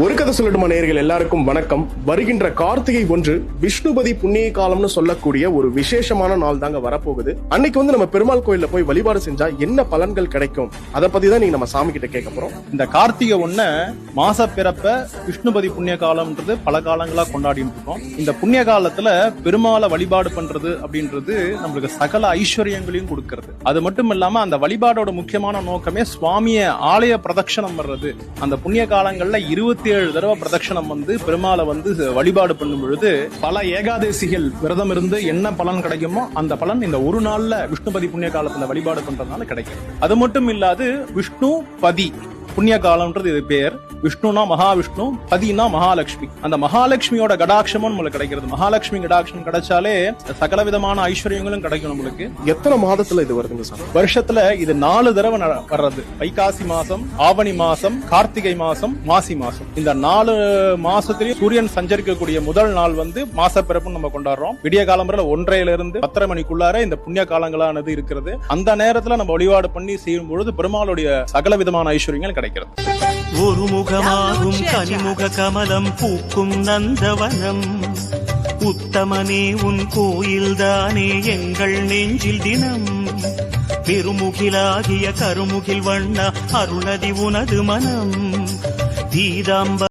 ஒரு கதை சொல்லட்டுமா நேயர்கள் எல்லாருக்கும் வணக்கம். வருகின்ற கார்த்திகை 1 விஷ்ணுபதி புண்ணிய காலம்னு சொல்லக்கூடிய ஒரு விசேஷமான நாள் தாங்க வரப்போகுது. அன்னைக்கு நம்ம பெருமாள் கோயில்ல போய் வழிபாடு செஞ்சா என்ன பலன்கள் கிடைக்கும், அதை பத்தி தான் நீங்க நம்ம சாமி கிட்ட கேட்க போறோம். இந்த கார்த்திகை 1 மாச பிறப்ப விஷ்ணுபதி புண்ணிய காலம்ன்றது பல காலங்களா கொண்டாடிட்டு இருக்கோம். இந்த புண்ணிய காலத்துல பெருமாளை வழிபாடு பண்றது அப்படின்றது நம்மளுக்கு சகல ஐஸ்வர்யங்களையும் கொடுக்கிறது. அது மட்டும் இல்லாம அந்த வழிபாடோட முக்கியமான நோக்கமே சுவாமிய ஆலய பிரதட்சணம் வர்றது. அந்த புண்ணிய காலங்கள்ல 27 தடவை பிரதட்சணம் பெருமாளை வழிபாடு பண்ணும் பொழுது பல ஏகாதசிகள் விரதம் இருந்து என்ன பலன் கிடைக்குமோ அந்த பலன் இந்த ஒரு நாள்ல விஷ்ணுபதி புண்ணிய காலத்துல வழிபாடு பண்றதுனால கிடைக்கும். அது மட்டும் இல்லாது விஷ்ணு பதி புண்ணிய காலம்ன்றது இது பேர். விஷ்ணுனா மகாவிஷ்ணு, பதினா மகாலட்சுமி. அந்த மகாலட்சுமியோட கடாட்சமும் நம்மளுக்கு கிடைக்கிறது. மகாலட்சுமி கடாட்சம் கிடைச்சாலே சகல விதமான ஐஸ்வர்யங்களும் கிடைக்கும் நம்மளுக்கு. எத்தனை மாதத்துல இது வருதுங்க சார்? வருஷத்துல இது 4 தடவை வர்றது. வைகாசி மாசம், ஆவணி மாசம், கார்த்திகை மாசம், மாசி மாசம். இந்த 4 மாசத்திலேயே சூரியன் சஞ்சரிக்கக்கூடிய முதல் நாள் மாச பிறப்பு நம்ம கொண்டாடுறோம். விடிய காலம்பரில் 1:30 இருந்து 10:30 மணிக்குள்ளார இந்த புண்ணிய காலங்களானது இருக்கிறது. அந்த நேரத்துல நம்ம வழிபாடு பண்ணி செய்யும் பொழுது பெருமாளுடைய சகல விதமான ஐஸ்வர்யங்கள் கிடைக்கிறது. ஒரு முகமாகும் கனிமுக கமலம் பூக்கும் நந்தவனம், உத்தமனே உன் கோயில்தானே எங்கள் நெஞ்சில் தினம், பெருமுகிலாகிய கருமுகில் வண்ண அருணதி உனது மனம், பீதாம்ப